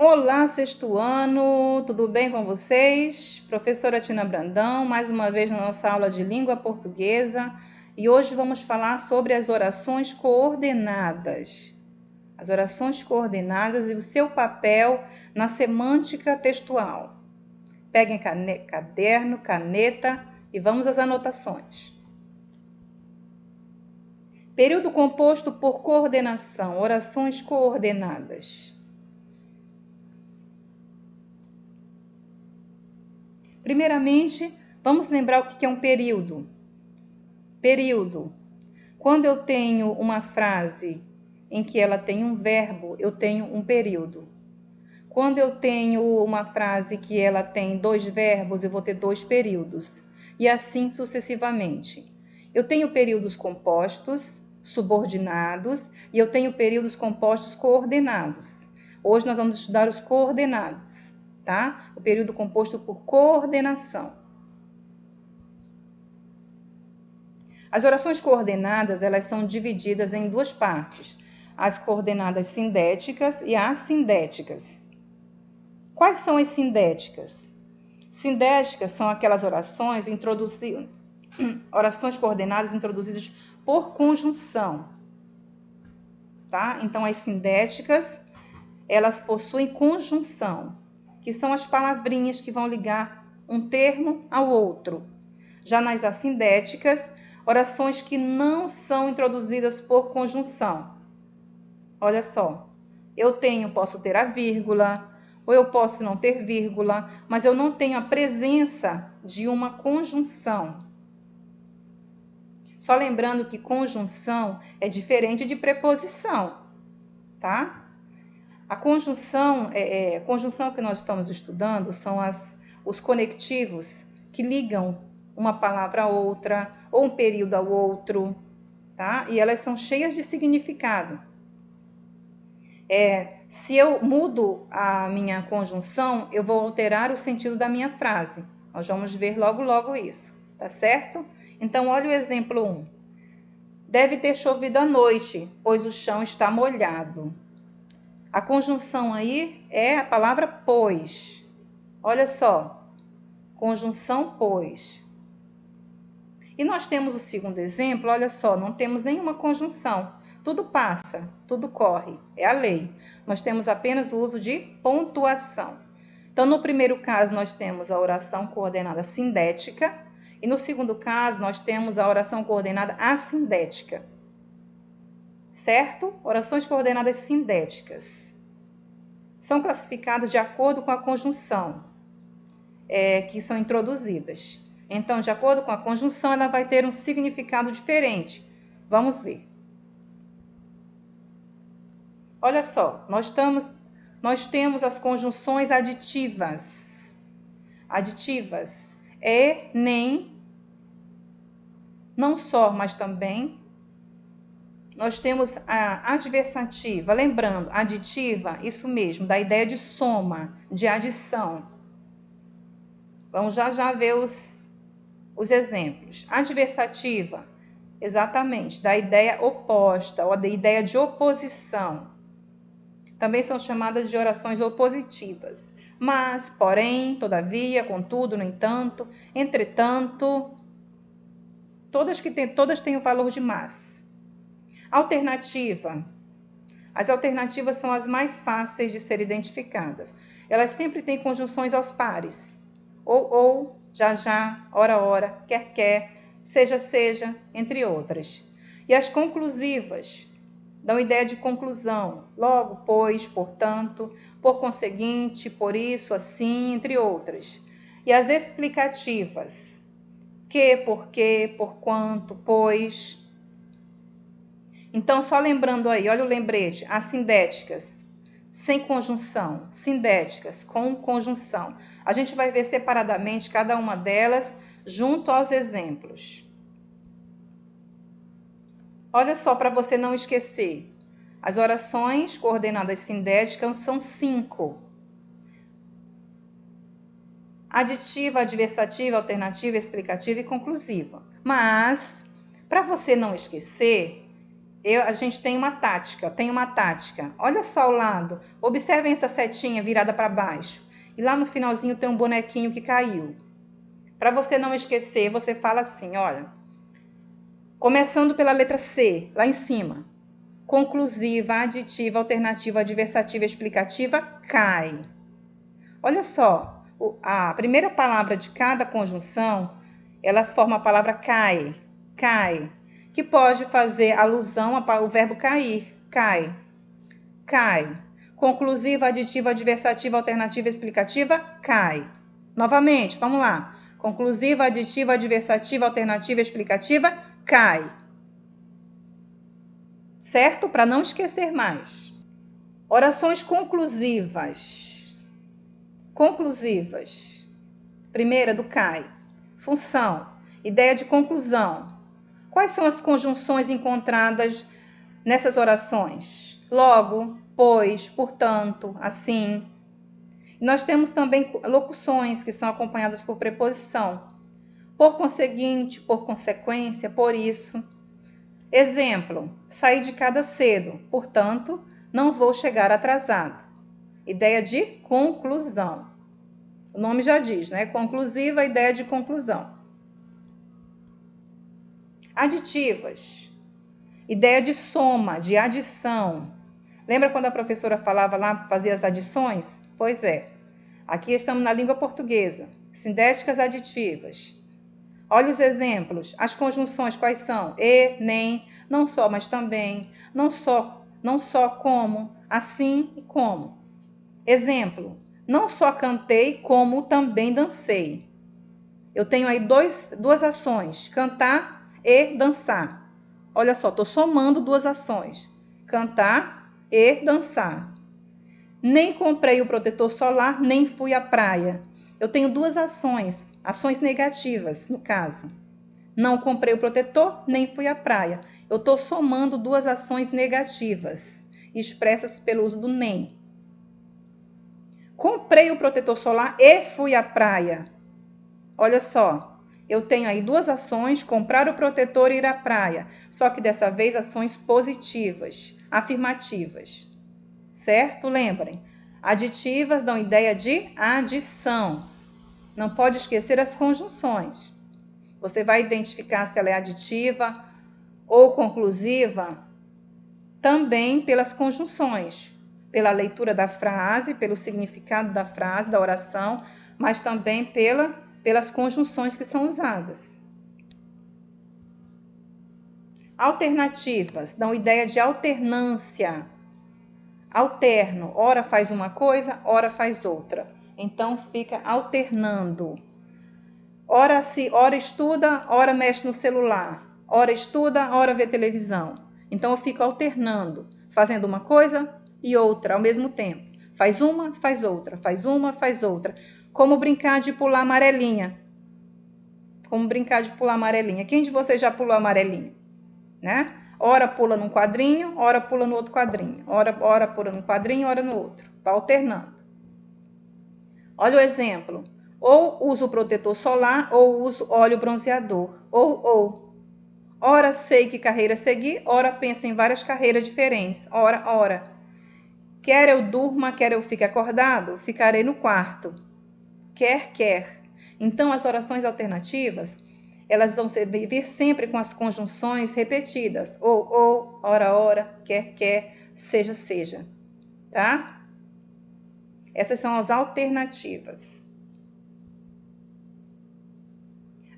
Olá, sexto ano, tudo bem com vocês? Professora Tina Brandão, mais uma vez na nossa aula de língua portuguesa, e hoje vamos falar sobre as orações coordenadas. As orações coordenadas e o seu papel na semântica textual. Peguem caderno, caneta e vamos às anotações. Período composto por coordenação, orações coordenadas. Primeiramente, vamos lembrar o que é um período. Período. Quando eu tenho uma frase em que ela tem um verbo, eu tenho um período. Quando eu tenho uma frase que ela tem dois verbos, eu vou ter dois períodos. E assim sucessivamente. Eu tenho períodos compostos, subordinados, e eu tenho períodos compostos coordenados. Hoje nós vamos estudar os coordenados. Tá? O período composto por coordenação. As orações coordenadas, elas são divididas em duas partes. As coordenadas sindéticas e assindéticas. Quais são as sindéticas? Sindéticas são aquelas orações coordenadas introduzidas por conjunção. Tá? Então, as sindéticas, elas possuem conjunção, que são as palavrinhas que vão ligar um termo ao outro. Já nas assindéticas, orações que não são introduzidas por conjunção. Olha só, posso ter a vírgula, ou eu posso não ter vírgula, mas eu não tenho a presença de uma conjunção. Só lembrando que conjunção é diferente de preposição, tá? A conjunção que nós estamos estudando são os conectivos que ligam uma palavra a outra, ou um período ao outro, tá? E elas são cheias de significado. Se eu mudo a minha conjunção, eu vou alterar o sentido da minha frase. Nós vamos ver logo isso, tá certo? Então, olha o exemplo 1. Deve ter chovido à noite, pois o chão está molhado. A conjunção aí é a palavra pois. Olha só, conjunção pois. E nós temos o segundo exemplo, olha só, não temos nenhuma conjunção. Tudo passa, tudo corre, é a lei. Nós temos apenas o uso de pontuação. Então, no primeiro caso, nós temos a oração coordenada sindética. E no segundo caso, nós temos a oração coordenada assindética. Certo? Orações coordenadas sindéticas são classificadas de acordo com a conjunção que são introduzidas. Então, de acordo com a conjunção, ela vai ter um significado diferente. Vamos ver. Olha só, nós temos as conjunções aditivas. Aditivas nem, não só, mas também. Nós temos a adversativa, lembrando, aditiva, isso mesmo, da ideia de soma, de adição. Vamos já ver os exemplos. Adversativa, exatamente, da ideia oposta, ou da ideia de oposição. Também são chamadas de orações opositivas. Mas, porém, todavia, contudo, no entanto, entretanto, todas têm o valor de mas. Alternativa. As alternativas são as mais fáceis de ser identificadas. Elas sempre têm conjunções aos pares. Ou, já, ora, quer, seja, entre outras. E as conclusivas dão ideia de conclusão. Logo, pois, portanto, por conseguinte, por isso, assim, entre outras. E as explicativas. Que, porque, por quanto, pois. Então, só lembrando aí, olha o lembrete, as sindéticas, sem conjunção, sindéticas, com conjunção. A gente vai ver separadamente cada uma delas, junto aos exemplos. Olha só, para você não esquecer, as orações coordenadas sindéticas são 5. Aditiva, adversativa, alternativa, explicativa e conclusiva. Mas, para você não esquecer, A gente tem uma tática, Olha só ao lado. Observem essa setinha virada para baixo. E lá no finalzinho tem um bonequinho que caiu. Para você não esquecer, você fala assim, olha. Começando pela letra C, lá em cima. Conclusiva, aditiva, alternativa, adversativa, explicativa, cai. Olha só, a primeira palavra de cada conjunção, ela forma a palavra cai, que pode fazer alusão ao verbo cair, cai. Conclusiva, aditiva, adversativa, alternativa, explicativa, cai. Novamente, vamos lá. Conclusiva, aditiva, adversativa, alternativa, explicativa, cai. Certo? Para não esquecer mais. Orações conclusivas. Primeira do cai. Função. Ideia de conclusão. Quais são as conjunções encontradas nessas orações? Logo, pois, portanto, assim. Nós temos também locuções que são acompanhadas por preposição. Por conseguinte, por consequência, por isso. Exemplo, saí de casa cedo, portanto, não vou chegar atrasado. Ideia de conclusão. O nome já diz, né? Conclusiva, ideia de conclusão. Aditivas. Ideia de soma, de adição. Lembra quando a professora falava lá, fazia as adições? Pois é. Aqui estamos na língua portuguesa. Sindéticas aditivas. Olha os exemplos. As conjunções quais são? E, nem, não só, mas também. Não só como, assim e como. Exemplo. Não só cantei, como também dancei. Eu tenho aí duas ações. Cantar e dançar. Olha só, estou somando duas ações. Cantar e dançar. Nem comprei o protetor solar, nem fui à praia. Eu tenho duas ações negativas, no caso. Não comprei o protetor, nem fui à praia. Eu estou somando duas ações negativas, expressas pelo uso do nem. Comprei o protetor solar e fui à praia. Olha só, eu tenho aí duas ações, comprar o protetor e ir à praia. Só que dessa vez ações positivas, afirmativas. Certo? Lembrem, aditivas dão ideia de adição. Não pode esquecer as conjunções. Você vai identificar se ela é aditiva ou conclusiva também pelas conjunções, pela leitura da frase, pelo significado da frase, da oração, mas também pelas conjunções que são usadas. Alternativas dão ideia de alternância. Alterno, ora faz uma coisa, ora faz outra. Então fica alternando. Ora estuda, ora mexe no celular. Ora estuda, ora vê televisão. Então eu fico alternando, fazendo uma coisa e outra ao mesmo tempo. Faz uma, faz outra, faz uma, faz outra. Como brincar de pular amarelinha. Quem de vocês já pulou amarelinha? Né? Ora pula num quadrinho, ora pula no outro quadrinho. Ora pula num quadrinho, ora no outro. Vai alternando. Olha o exemplo. Ou uso protetor solar, ou uso óleo bronzeador. Ou. Ora sei que carreira seguir, ora penso em várias carreiras diferentes. Ora. Quer eu durma, quer eu fique acordado, ficarei no quarto. Quer. Então, as orações alternativas, elas vão vir sempre com as conjunções repetidas. Ou, ora, quer, seja. Tá? Essas são as alternativas.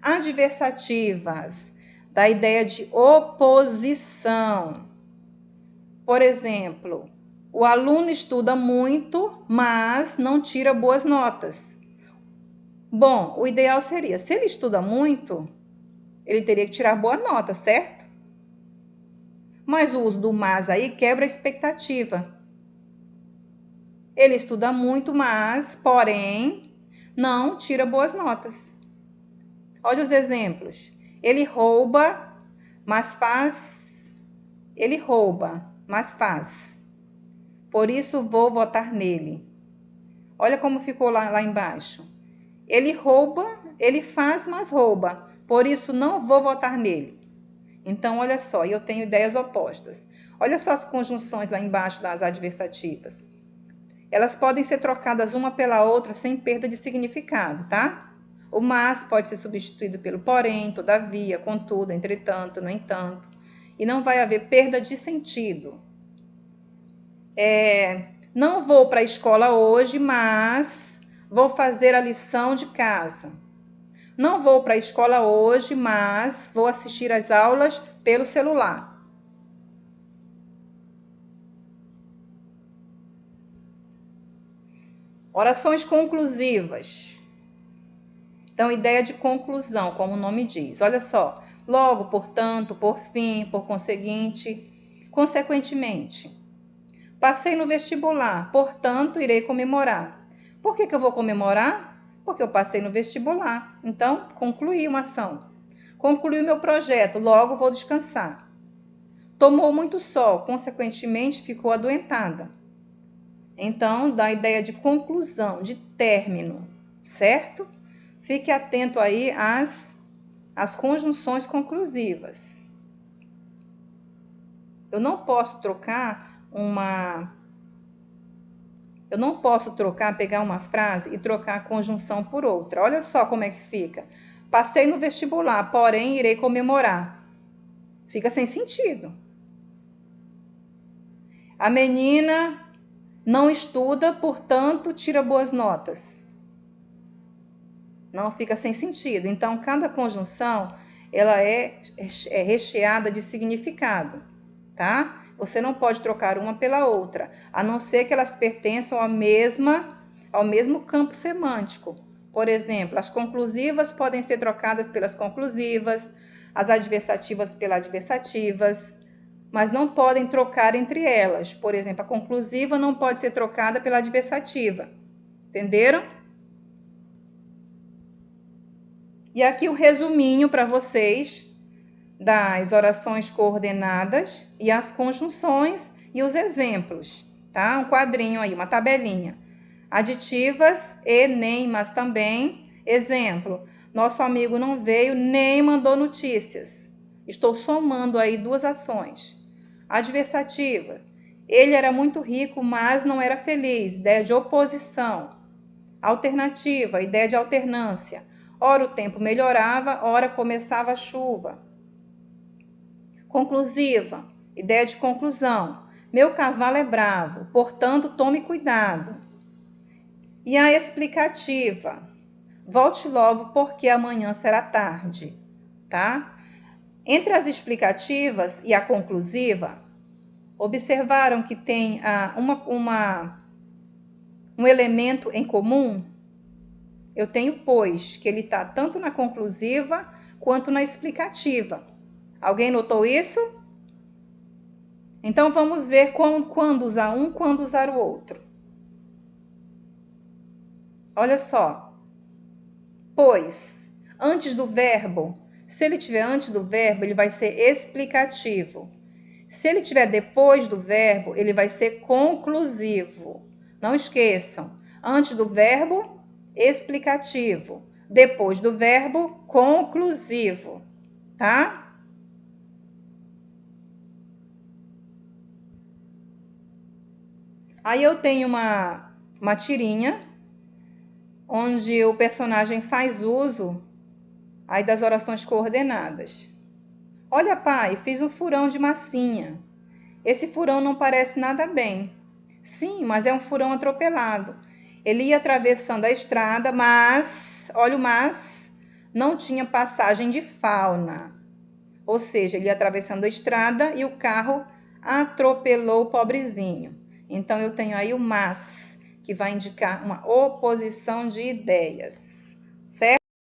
Adversativas, da ideia de oposição. Por exemplo, o aluno estuda muito, mas não tira boas notas. Bom, o ideal seria, se ele estuda muito, ele teria que tirar boa nota, certo? Mas o uso do mas aí quebra a expectativa. Ele estuda muito, mas, porém, não tira boas notas. Olha os exemplos. Ele rouba, mas faz. Por isso vou votar nele. Olha como ficou lá embaixo. Ele rouba, ele faz, mas rouba. Por isso não vou votar nele. Então, olha só, eu tenho ideias opostas. Olha só as conjunções lá embaixo das adversativas. Elas podem ser trocadas uma pela outra sem perda de significado, tá? O mas pode ser substituído pelo porém, todavia, contudo, entretanto, no entanto. E não vai haver perda de sentido. Não vou para a escola hoje, mas vou fazer a lição de casa. Não vou para a escola hoje, mas vou assistir às aulas pelo celular. Orações conclusivas. Então, ideia de conclusão, como o nome diz. Olha só. Logo, portanto, por fim, por conseguinte, consequentemente. Passei no vestibular, portanto, irei comemorar. Por que eu vou comemorar? Porque eu passei no vestibular. Então, concluí uma ação. Concluí o meu projeto, logo vou descansar. Tomou muito sol, consequentemente, ficou adoentada. Então, dá a ideia de conclusão, de término, certo? Fique atento aí às conjunções conclusivas. Eu não posso pegar uma frase e trocar a conjunção por outra. Olha só como é que fica. Passei no vestibular, porém irei comemorar. Fica sem sentido. A menina não estuda, portanto, tira boas notas. Não, fica sem sentido. Então, cada conjunção, ela é recheada de significado, tá? Você não pode trocar uma pela outra, a não ser que elas pertençam ao mesmo campo semântico. Por exemplo, as conclusivas podem ser trocadas pelas conclusivas, as adversativas pelas adversativas, mas não podem trocar entre elas. Por exemplo, a conclusiva não pode ser trocada pela adversativa. Entenderam? E aqui o resuminho para vocês das orações coordenadas e as conjunções e os exemplos, tá? Um quadrinho aí, uma tabelinha. Aditivas e nem, mas também. Exemplo, nosso amigo não veio nem mandou notícias. Estou somando aí duas ações. Adversativa, ele era muito rico, mas não era feliz. Ideia de oposição. Alternativa, ideia de alternância. Ora o tempo melhorava, ora começava a chuva. Conclusiva, ideia de conclusão. Meu cavalo é bravo, portanto, tome cuidado. E a explicativa, volte logo porque amanhã será tarde, tá? Entre as explicativas e a conclusiva, observaram que tem um elemento em comum? Eu tenho pois, que ele está tanto na conclusiva quanto na explicativa. Alguém notou isso? Então, vamos ver quando usar um, quando usar o outro. Olha só. Pois, antes do verbo, se ele estiver antes do verbo, ele vai ser explicativo. Se ele estiver depois do verbo, ele vai ser conclusivo. Não esqueçam, antes do verbo, explicativo. Depois do verbo, conclusivo, tá? Aí eu tenho uma tirinha onde o personagem faz uso aí das orações coordenadas. Olha, pai, fiz um furão de massinha. Esse furão não parece nada bem. Sim, mas é um furão atropelado. Ele ia atravessando a estrada, mas, olha o mas, não tinha passagem de fauna. Ou seja, ele ia atravessando a estrada e o carro atropelou o pobrezinho. Então, eu tenho aí o mas, que vai indicar uma oposição de ideias.